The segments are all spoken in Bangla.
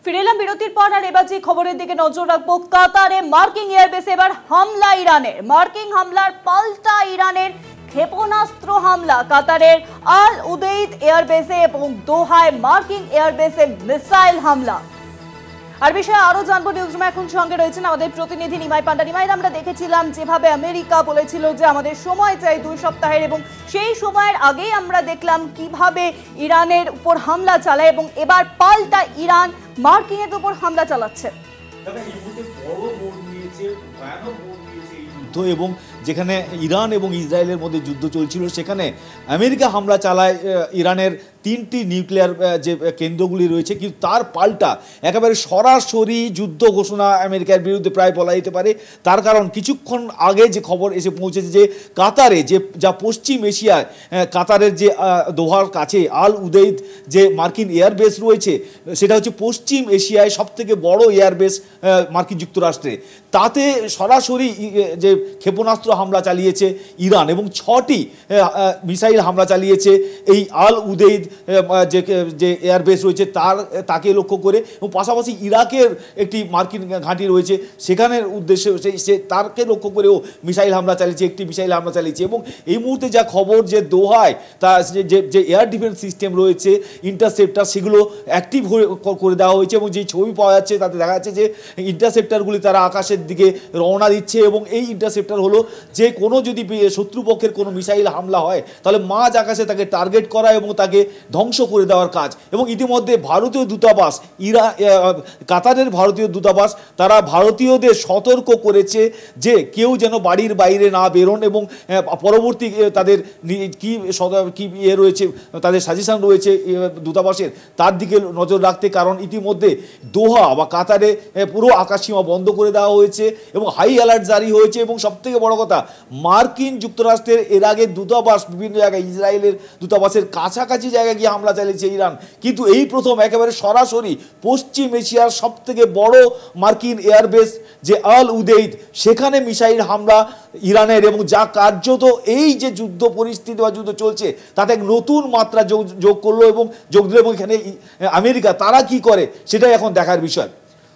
ফিরে এলাম বিরতির পর আর এবার যে খবরের দিকে নজর রাখবো, কাতারে মার্কিন এয়ারবেসে এবার হামলা ইরানের। মার্কিন হামলার পাল্টা ইরানের ক্ষেপণাস্ত্র হামলা। কাতারের আল উদেইদ এয়ারবেসে এবং দোহায় মার্কিন এয়ারবেসে মিসাইল হামলা। আর বিষয়ে আরো জানবো নিউজরুমে এখন সঙ্গে রয়েছেন আমাদের প্রতিনিধি নিমাই পান্ডা। নিমাই, আমরা দেখেছিলাম যেভাবে আমেরিকা বলেছিল যে আমাদের সময় চাই 2 সপ্তাহের, এবং সেই সময়ের আগেই আমরা দেখলাম কিভাবে ইরানের উপর হামলা চালায় এবং এবার পাল্টা ইরান মার্কিনের উপর হামলা চালাচ্ছে। এবং যেখানে ইরান এবং ইসরায়েলের মধ্যে যুদ্ধ চলছিল সেখানে আমেরিকা হামলা চালায় ইরানের 3টি নিউক্লিয়ার যে কেন্দ্রগুলি রয়েছে, কিন্তু তার পাল্টা একেবারে সরাসরি যুদ্ধ ঘোষণা আমেরিকার বিরুদ্ধে প্রায় বলা যেতে পারে। তার কারণ কিছুক্ষণ আগে যে খবর এসে পৌঁছেছে যে কাতারে যা পশ্চিম এশিয়ায় কাতারের যে দোহার কাছে আল উদেইদ যে মার্কিন এয়ারবেস রয়েছে, সেটা হচ্ছে পশ্চিম এশিয়ায় সবথেকে বড় এয়ারবেস মার্কিন যুক্তরাষ্ট্রে। তাতে সরাসরি যে ক্ষেপণাস্ত্র হামলা চালিয়েছে ইরান এবং 6টি মিসাইল হামলা চালিয়েছে এই আল উদেইদ যে এয়ারবেস রয়েছে তাকে লক্ষ্য করে, এবং পাশাপাশি ইরাকের একটি মার্কিন ঘাঁটি রয়েছে সেখানের উদ্দেশ্যে সে তাকে লক্ষ্য করেও মিসাইল হামলা চালিয়েছে, একটি মিসাইল হামলা চালিয়েছে। এবং এই মুহূর্তে যা খবর যে দোহায় তার যে এয়ার ডিফেন্স সিস্টেম রয়েছে ইন্টারসেপ্টার, সেগুলো অ্যাক্টিভ করে দেওয়া হয়েছে এবং যে ছবি পাওয়া যাচ্ছে তাতে দেখা যাচ্ছে যে ইন্টারসেপ্টারগুলি তারা আকাশের দিকে রওনা দিচ্ছে। এবং এই ইন্টারসেপ্টার হলো যে কোনো যদি শত্রুপক্ষের কোনো মিসাইল হামলা হয় তাহলে মাঝ আকাশে তাকে টার্গেট করা এবং তাকে ধ্বংস করে দেওয়ার কাজ। এবং ইতিমধ্যে ভারতীয় দূতাবাস কাতারের ভারতীয় দূতাবাস তারা ভারতীয়দের সতর্ক করেছে যে কেউ যেন বাড়ির বাইরে না বেরোন, এবং পরবর্তী তাদের কি রয়েছে, তাদের সাজেশন রয়েছে দূতাবাসের, তার দিকে নজর রাখতে। কারণ ইতিমধ্যে দোহা বা কাতারে পুরো আকাশসীমা বন্ধ করে দেওয়া হয়েছে এবং হাই অ্যালার্ট জারি হয়েছে। এবং সবথেকে বড় কথা, মার্কিন যুক্তরাষ্ট্রের এর আগে দূতাবাস বিভিন্ন জায়গায় ইসরায়েলের দূতাবাসের কাছাকাছি জায়গায় গিয়ে হামলা চালিয়েছে ইরান, কিন্তু এই প্রথম একেবারে সরাসরি পশ্চিম এশিয়ার সবথেকে বড় মার্কিন এয়ারবেস যে আল উদেইদ সেখানে মিসাইল হামলা ইরানের, এবং যা কার্যত এই যে যুদ্ধ পরিস্থিতি বা যুদ্ধ চলছে তাতে এক নতুন মাত্রা যোগ করলো এবং যোগ দিল। এবং এখানে আমেরিকা তারা কি করে সেটাই এখন দেখার বিষয়।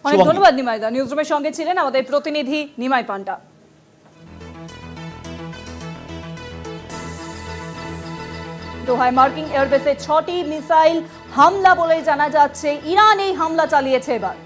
অনেক ধন্যবাদ নিমাই দা, নিউজরুমের সঙ্গে ছিলেন আমাদের প্রতিনিধি নিমাই পান্ডা। দোহায় মার্কিন এয়ারবেসে 6টি মিসাইল হামলা বলেই জানা যাচ্ছে। ইরান এই হামলা চালিয়েছে এবার।